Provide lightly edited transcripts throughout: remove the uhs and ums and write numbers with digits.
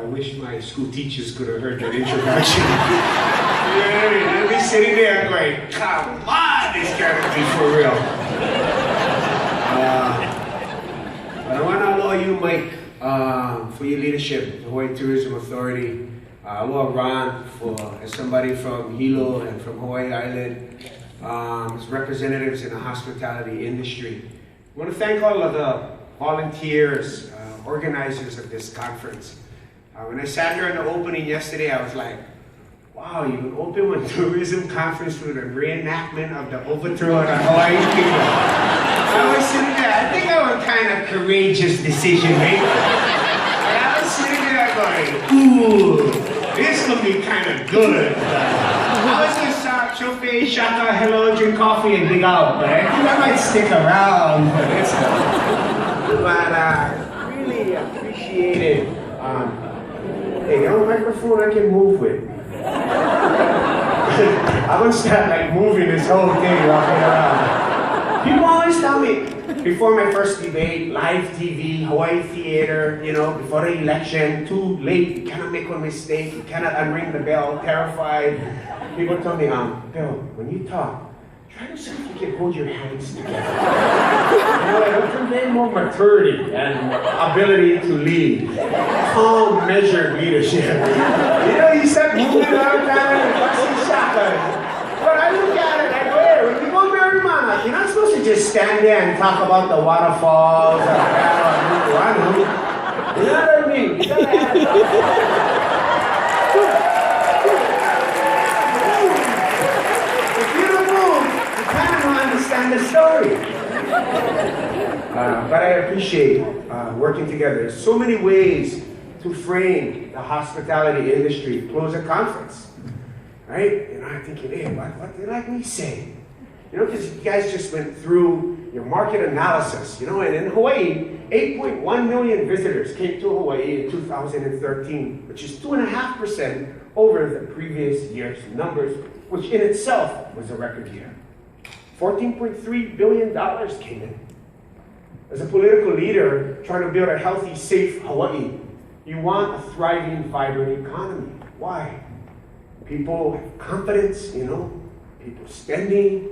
wish my school teachers could have heard that introduction. I'd be sitting there going, come on, this gotta be for real. But I want to aloha you, Mike, for your leadership, the Hawai'i Tourism Authority. Aloha Ron, as somebody from Hilo and from Hawai'i Island, as representatives in the hospitality industry. I want to thank all of the volunteers, organizers of this conference. When I sat here in the opening yesterday, I was like, wow, you would open a tourism conference with a reenactment of the overthrow of the Hawaii people. I was sitting there, I think I was kind of courageous decision maker. And I was sitting there going, ooh, this will be kind of good. I was just chofe, shaka, hello, drink coffee, and dig out. But I think I might stick around for this one. But really appreciate it. Hey, on a microphone I can move with. I'm gonna start like moving this whole thing walking around. People always tell me, before my first debate, live TV, Hawaii theater, you know, before the election, too late, you cannot make one mistake, you cannot unring the bell, terrified. People tell me, Bill, when you talk, try to see if you can hold your hands together. You know, it will convey more maturity and ability to lead. Calm, measured leadership. You know, you start moving around kind of busting shotguns. But I look at it, I go, hey, when you go to Marimana, you're not supposed to just stand there and talk about the waterfalls or you know what I mean? You gotta have the story. But I appreciate working together. There's so many ways to frame the hospitality industry, close a conference, right? You know, I'm thinking, hey, what did like me say? You know, because you guys just went through your market analysis, you know, and in Hawaii, 8.1 million visitors came to Hawaii in 2013, which is 2.5% over the previous year's numbers, which in itself was a record year. $14.3 billion came in. As a political leader trying to build a healthy, safe Hawaii, you want a thriving, vibrant economy. Why? People have confidence, you know, people spending,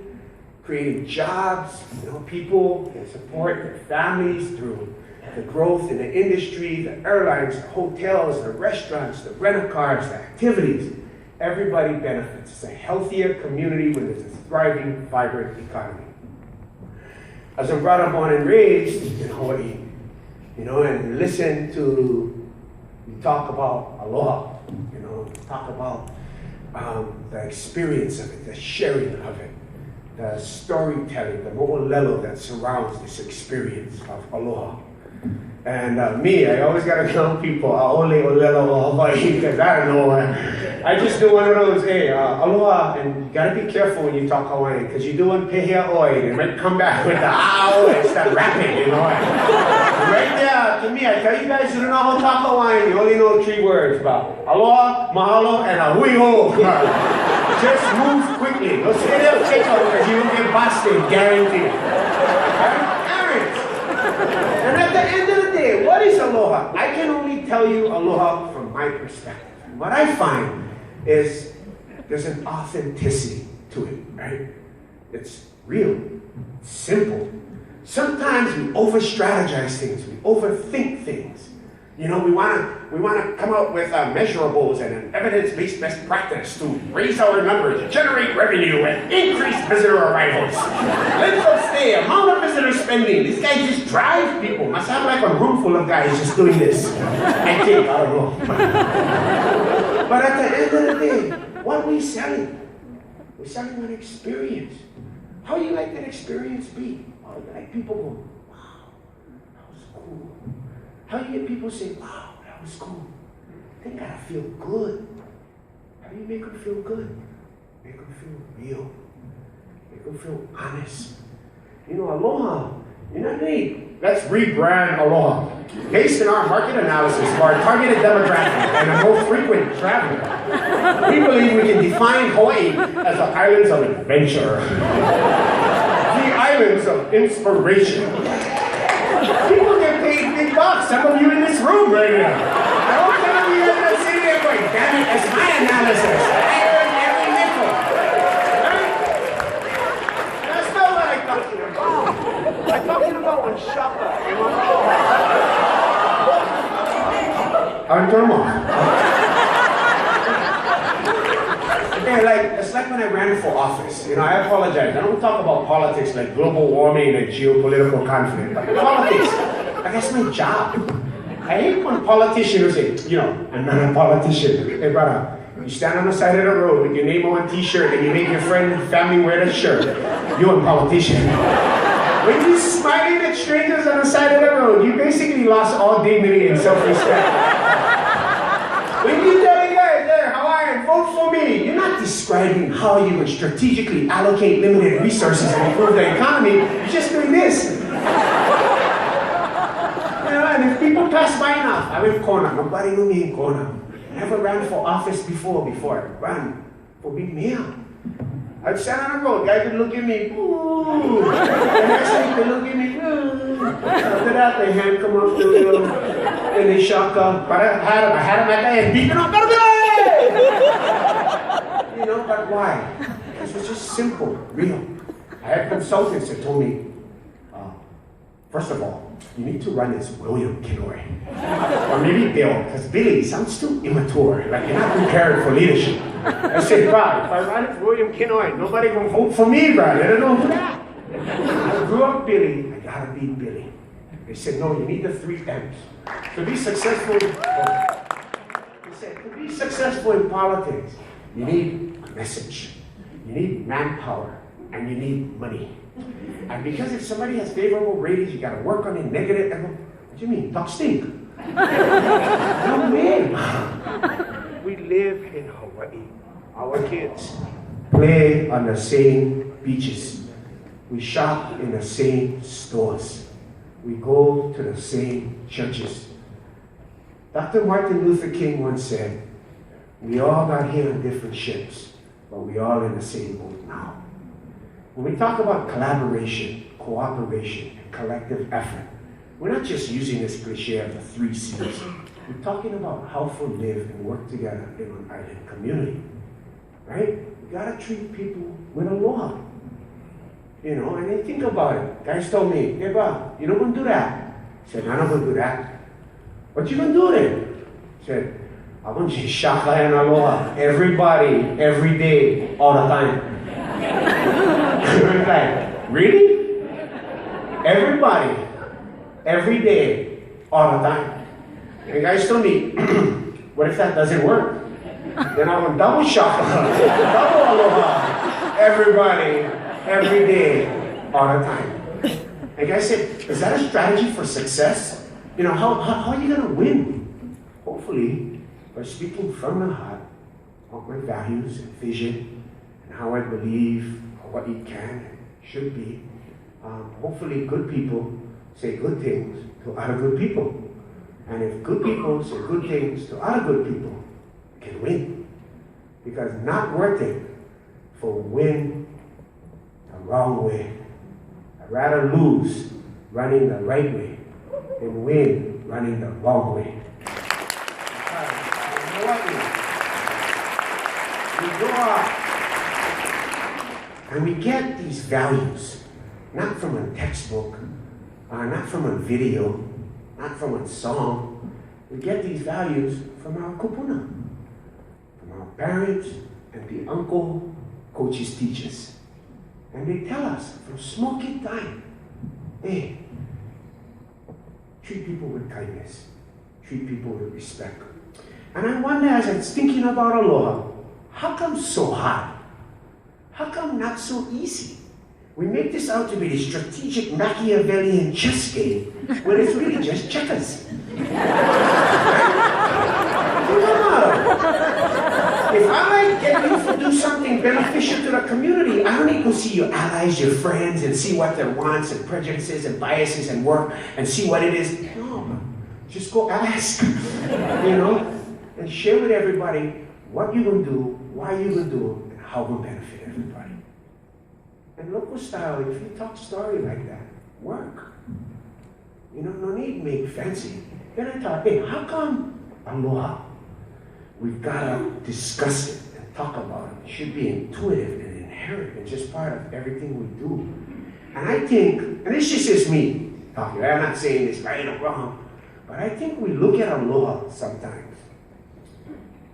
creating jobs, you know, people can support their families through the growth in the industry, the airlines, the hotels, the restaurants, the rental cars, the activities. Everybody benefits. It's a healthier community when there's a thriving, vibrant economy. As I'm brought up, born and raised in Hawaii, you know, and listen to you talk about aloha, you know, talk about the experience of it, the sharing of it, the storytelling, the mo'olelo that surrounds this experience of aloha. And me, I always gotta tell people, Aole Olelo Hawaii, because I don't know. I just do one of those, hey, aloha, and you gotta be careful when you talk Hawaiian, because you're doing pehea oi, and you might come back with the ow and start rapping, you know. Right there, to me, I tell you guys, you don't know how to talk Hawaiian, you only know 3 words, about aloha, mahalo, and a hui ho. Just move quickly. Don't say that, check out, because you will get busted, guaranteed. And at the end of the day, what is aloha? I can only tell you aloha from my perspective. What I find is there's an authenticity to it, right? It's real, it's simple. Sometimes we over-strategize things, we overthink things. You know, we want to come up with measurables and an evidence-based best practice to raise our numbers, generate revenue, and increase visitor arrivals. Length of stay, amount of visitor spending. These guys just drive people. Must have like a room full of guys just doing this. I think, I don't know. But at the end of the day, what are we selling? We're selling an experience. How do you like that experience be? How do you like people go, wow, that was cool. How do you get people say, wow, that was cool? They gotta feel good. How do you make them feel good? Make them feel real. Make them feel honest. You know, aloha, you know what I mean? Let's rebrand aloha. Based on our market analysis of our targeted demographic and a more frequent traveler, we believe we can define Hawaii as the islands of adventure. The islands of inspiration. People get paid big bucks. Some of you in this room right now. I don't care if you Kenoi, damn it, that's my analysis. I earned every nickel. Right? That's not what I'm talking about. I'm talking about when Shaka came on. I'm turmoil. Okay, it's like when I ran for office. I apologize. I don't talk about politics like global warming and geopolitical conflict, but politics, that's my job. I hate when politicians say, I'm not a politician. Hey, brother, you stand on the side of the road with your name on a t-shirt and you make your friend and family wear the shirt. You're a politician. When you're smiling at strangers on the side of the road, you basically lost all dignity and self-respect. When you tell the guys, there, Hawaiian, vote for me, you're not describing how you would strategically allocate limited resources and improve the economy. You're just doing this. And if people pass by enough, I went Kona. Nobody knew me in Kona. I never ran for office before I ran for big mayor. I'd stand on the road, guys would look at me, ooh. The next week they look at me, ooh. After that, their hand come off the wheel, and they shock up. But I had them at the end, beating up, but why? Because it's just simple, real. I had consultants that told me, first of all, you need to run as William Kenoi. Or maybe Bill, because Billy sounds too immature, like you're not prepared for leadership. I said, Brad, if I run as William Kenoi, nobody gonna vote for me, Brad. I don't know who that. I grew up Billy, I gotta beat Billy. They said, no, you need the 3 M's. To be successful, they said, to be successful in politics, you need a message, you need manpower, and you need money. And because if somebody has favorable ratings, you got to work on it, negative. What do you mean? Talk stink. No way. We live in Hawaii. Our kids play on the same beaches. We shop in the same stores. We go to the same churches. Dr. Martin Luther King once said, we all got here on different ships, but we all in the same boat now. When we talk about collaboration, cooperation, and collective effort, we're not just using this cliche of the 3 C's. We're talking about how to live and work together in an island community, right? We gotta treat people with aloha, and they think about it. Guys told me, hey, Bob, you don't want to do that. I said, I'm not going to do that. What you going to do then? I said, I'm going to say shaka and aloha, everybody, every day, all the time. Like, really? Everybody, every day, all the time. And the guys told me, what if that doesn't work? Then I want double shaka, double aloha, everybody, every day, all the time. And the guy said, is that a strategy for success? How are you going to win? Hopefully, by speaking from the heart, what my values and vision, and how I believe Hawaii can and should be. Hopefully good people say good things to other good people. And if good people say good things to other good people, we can win. Because not worth it for win the wrong way. I'd rather lose running the right way than win running the wrong way. We go out and we get these values, not from a textbook, not from a video, not from a song. We get these values from our kupuna, from our parents and the uncle, coaches, teachers. And they tell us from small kid time, hey, treat people with kindness, treat people with respect. And I wonder, as I was thinking about aloha, how come so hard? How come not so easy? We make this out to be the strategic Machiavellian chess game, when it's really just checkers. If I might get you to do something beneficial to the community, I don't need to see your allies, your friends, and see what their wants and prejudices and biases and work and see what it is. No, just go ask, and share with everybody what you're going to do, why you're going to do it, and how it will benefit everybody. And local style, if you talk story like that, work. No need to make fancy. Then I thought, hey, how come aloha? we've got to discuss it and talk about it. It should be intuitive and inherent and just part of everything we do. And I think, and this just is me talking, I'm not saying this right or wrong, but I think we look at Aloha sometimes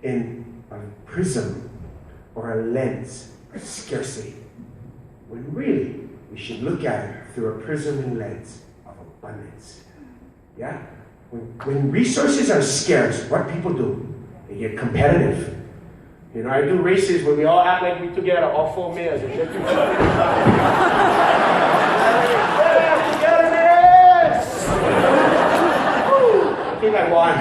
in a prism or a lens of scarcity, when really we should look at it through a prism and lens of abundance. Yeah? When resources are scarce, what people do? They get competitive. You know, I do races where we all act like we together, all 4 mayors. I think I won.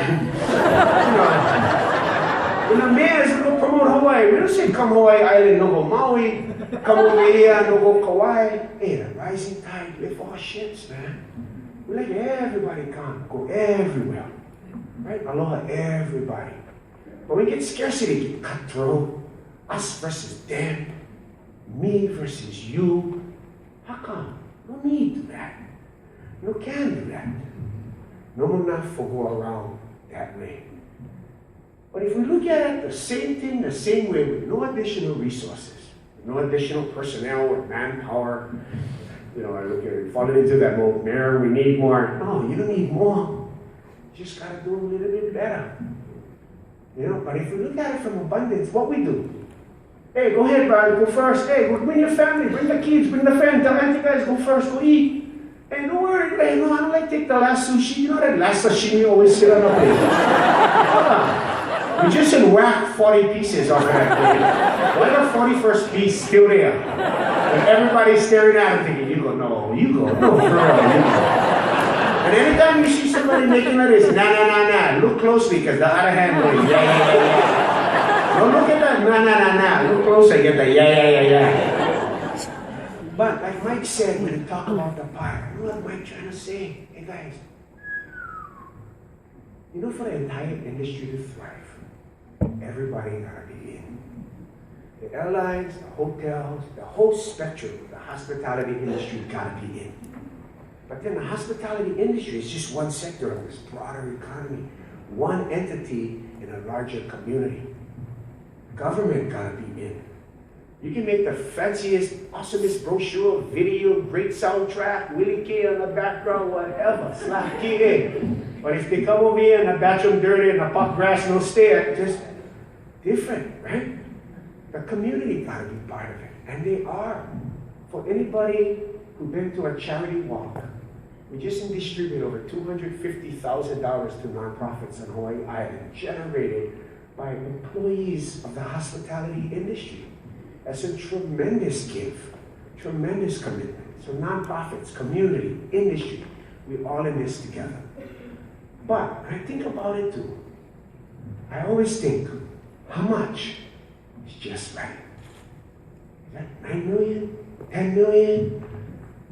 When the mayors go promote Hawaii, we don't say come Hawai'i Island, no go Maui, come over here, no go Kauai. Hey, the rising tide lift all ships, man. We let everybody come, go everywhere. Right? Aloha, everybody. But we get scarcity, get cutthroat, us versus them, me versus you. How come? No need to do that. No can do that. No enough for go around that way. But if we look at it the same thing, the same way, with no additional resources, no additional personnel or manpower, you know, I look at it, falling into that mode, Mayor, we need more. No, you don't need more. You just got to do a little bit better. You know, but if we look at it from abundance, what we do? Hey, go ahead, Brian, go first. Hey, bring your family, bring the kids, bring the friends. Tell auntie guys, go first, go eat. Hey, don't worry. Hey, no, I don't like take the last sushi. You know that last sashimi always sit on the plate. We just should whack 40 pieces off of that plate. Why the 41st piece still there? And everybody's staring at it thinking, you go, no, for real, you go. And anytime you see somebody making like this, nah, look closely, because the other hand goes, yeah. Don't look at that, nah. Look closer, get the yeah. But like Mike said when he talked about the pie, you know what Mike trying to say? Hey guys, you know, for the entire industry to thrive, everybody gotta be in. The airlines, the hotels, the whole spectrum of the hospitality industry gotta be in. But then the hospitality industry is just one sector of this broader economy, one entity in a larger community. Government gotta be in. You can make the fanciest, awesomest brochure, video, great soundtrack, Willie K on the background, whatever, slap K in. But if they come over here and the bathroom dirty and the pot grass no stare, just different, right? The community gotta be part of it, and they are. For anybody who's been to a charity walk, we just distributed over $250,000 to nonprofits on Hawai'i Island, generated by employees of the hospitality industry. That's a tremendous give, tremendous commitment. So nonprofits, community, industry, we're all in this together. But when I think about it too, I always think, how much is just right? Is that 9 million, 10 million?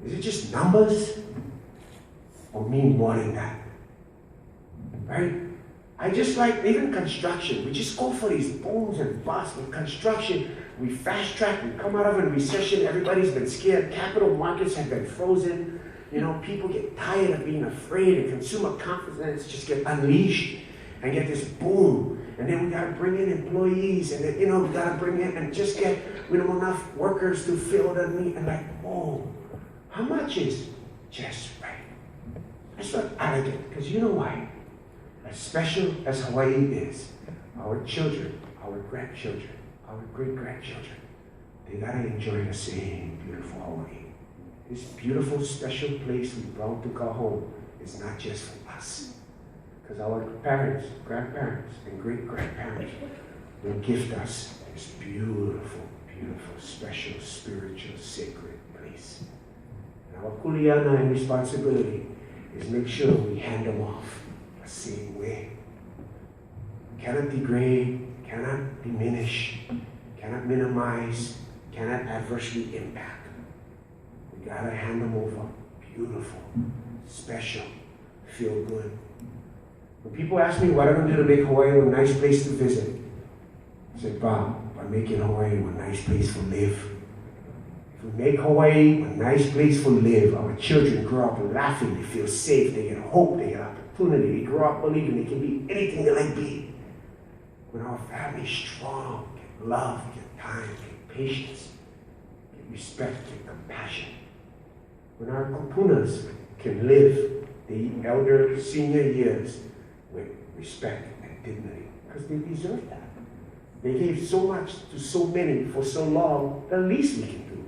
Is it just numbers? Or mean more than that? Right? I just like, even construction, we just go for these booms and busts. With construction, we fast track, we come out of a recession, everybody's been scared, capital markets have been frozen, you know, people get tired of being afraid, and consumer confidence just get unleashed and get this boom. And then we gotta bring in employees, and then, you know, we gotta bring in and just get, we don't have enough workers to fill the need, and like, oh, how much is just right? That's not arrogant, because you know why? As special as Hawaii is, our children, our grandchildren, our great-grandchildren, they gotta enjoy the same beautiful Hawaii. This beautiful, special place we brought to call home is not just for us. Because our parents, grandparents, and great-grandparents will gift us this beautiful, beautiful, special, spiritual, sacred place. And our kuleana and responsibility is make sure we hand them off the same way. Cannot degrade, cannot diminish, cannot minimize, cannot adversely impact. We gotta hand them over beautiful, special, feel good. When people ask me what I'm gonna do to make Hawaii a nice place to visit, I say, Bob, by making Hawaii a nice place to live. If we make Hawaii a nice place to live, our children grow up laughing, they feel safe, they get hope, they get opportunity, they grow up believing they can be anything they like be. when our family is strong, get love, get time, get patience, get respect, get compassion. When our kapunas can live the elder senior years with respect and dignity, because they deserve that. They gave so much to so many for so long, the least we can do.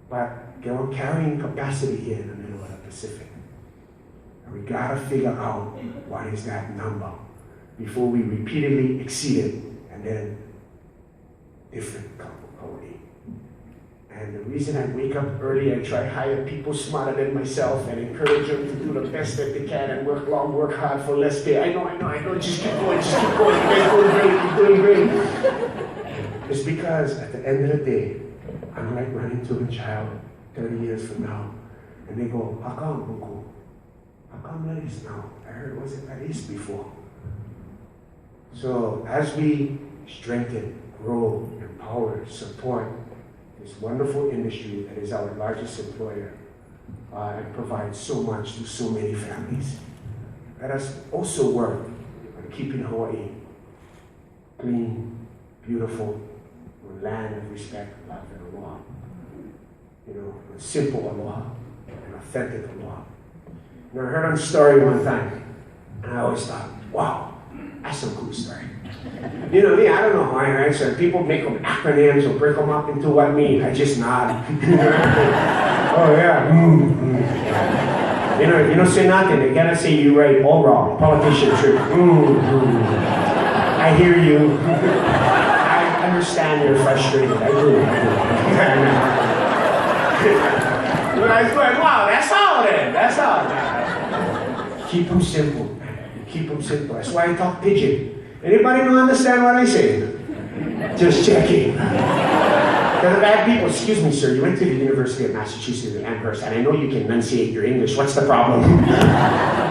But they're on carrying capacity here in the middle of the Pacific. And we gotta figure out what is that number before we repeatedly exceed it, and then different come Hawaii. And the reason I wake up early and try to hire people smarter than myself and encourage them to do the best that they can and work long, work hard for less pay. I know, just keep going. You guys doing great. It's because at the end of the day, I'm like running to a child 30 years from now, and they go, how come, Uncle? How come like this now? I heard it wasn't like this before. So as we strengthen, grow, empower, support this wonderful industry that is our largest employer and provides so much to so many families, let us also work on keeping Hawaii clean, beautiful, a land of respect, love, and aloha. You know, a simple aloha, an authentic aloha. And I heard a story one time, and I always thought, wow, that's some cool story. You know me, I don't know Hawaiian, right? So people make them acronyms or break them up into what mean. I just nod. Oh yeah. You know, if you don't say nothing, they gotta say you right all wrong. Politician trick. I hear you. I understand you're frustrated. I do. I was going, wow, that's all then. That's all. Keep them simple. Keep them simple. That's why I talk pidgin. Anybody don't understand what I say? Just checking. Because I have people, excuse me, sir, you went to the University of Massachusetts in Amherst, and I know you can enunciate your English. What's the problem?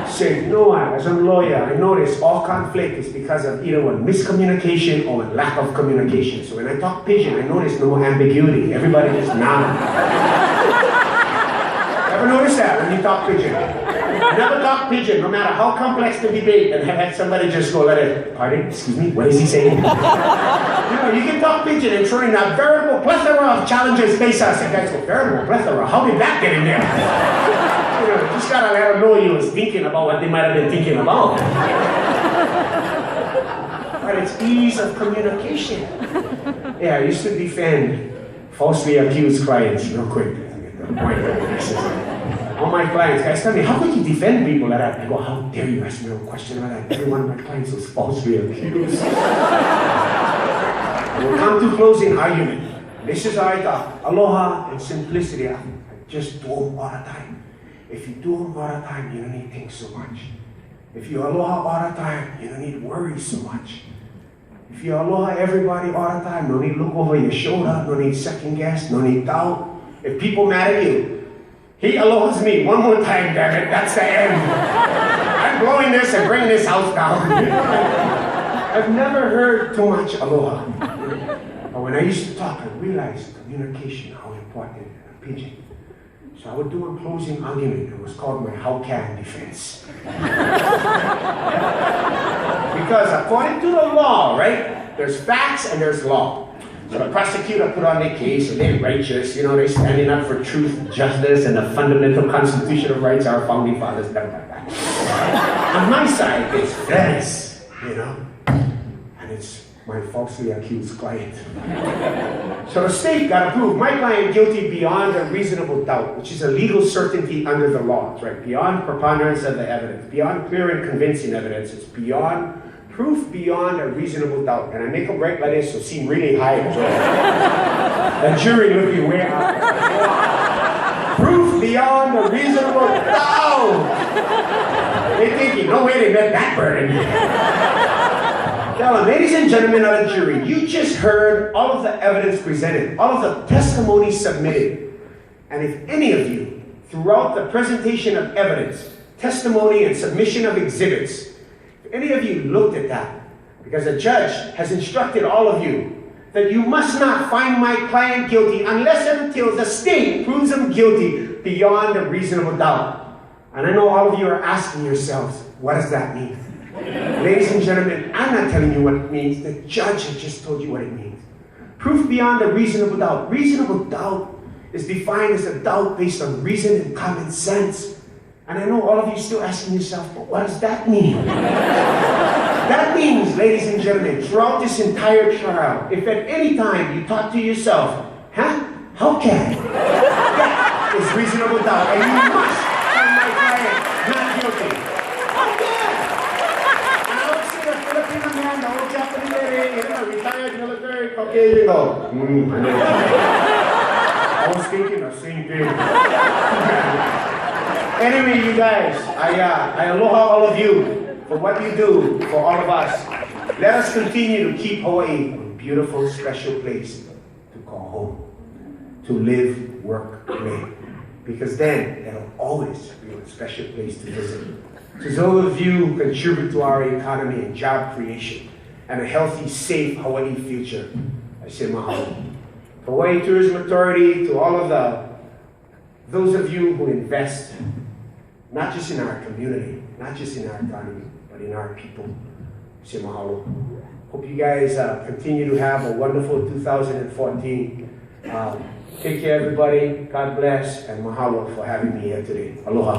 Say, no, as a lawyer, I notice all conflict is because of either one miscommunication or lack of communication. So when I talk pidgin, I notice no ambiguity. Everybody just nod. Ever notice that when you talk pidgin? Never talk pidgin, no matter how complex the debate, and have had somebody just go, let it, pardon, excuse me, what is he saying? You know, you can talk pidgin and throw in a veritable plethora of challenges face us. And guys go, veritable plethora, how did that get in there? You know, just gotta let them know you was thinking about what they might have been thinking about. But it's ease of communication. Yeah, I used to defend falsely accused clients real quick. All my clients, guys tell me, how could you defend people like that? I go, how dare you ask me a question about that? Every one of my clients was falsely accused. We'll come to closing argument. This is how I talk. Aloha and simplicity. I just do them all the time. If you do them all the time, you don't need to think so much. If you aloha all the time, you don't need to worry so much. If you aloha everybody all the time, no need to look over your shoulder, no need second guess, no need doubt. If people mad at you, he alohas me one more time, damn it, that's the end. I'm blowing this and bringing this house down. I've never heard too much aloha. But when I used to talk, I realized communication, how important in pidgin. So I would do a closing argument. It was called my how can defense. Because according to the law, right, there's facts and there's law. So the prosecutor put on their case, and they're righteous, you know, they're standing up for truth, justice, and the fundamental constitutional rights our founding fathers, blah, blah, blah. On my side, it's fairness, you know, and it's my falsely accused client. So the state got to prove my client guilty beyond a reasonable doubt, which is a legal certainty under the law, right? Beyond preponderance of the evidence, beyond clear and convincing evidence, it's beyond proof beyond a reasonable doubt. And I make them write like this, so seem really high. The jury looking way up. Proof beyond a reasonable doubt. They thinking, no way they met that burden. Tell them, ladies and gentlemen of the jury, you just heard all of the evidence presented, all of the testimony submitted. And if any of you, throughout the presentation of evidence, testimony, and submission of exhibits, if any of you looked at that, because the judge has instructed all of you that you must not find my client guilty unless and until the state proves him guilty beyond a reasonable doubt. And I know all of you are asking yourselves, what does that mean? Ladies and gentlemen, I'm not telling you what it means. The judge has just told you what it means. Proof beyond a reasonable doubt. Reasonable doubt is defined as a doubt based on reason and common sense. And I know all of you still asking yourself, but what does that mean? That means, ladies and gentlemen, throughout this entire trial, if at any time you thought to yourself, huh? How can? That is reasonable doubt, and you must find my client not guilty. How can? And I don't see a Filipino man, the old Japanese lady, retired military, okay, you go. I was thinking the same thing. Anyway, you guys, I aloha all of you for what you do for all of us. Let us continue to keep Hawaii a beautiful, special place to call home, to live, work, play. Because then, that'll always be a special place to visit. To those of you who contribute to our economy and job creation and a healthy, safe Hawaii future, I say mahalo. Hawai'i Tourism Authority, to all of those of you who invest, not just in our community, not just in our economy, but in our people. Say mahalo. Hope you guys continue to have a wonderful 2014. Take care, everybody. God bless, and mahalo for having me here today. Aloha.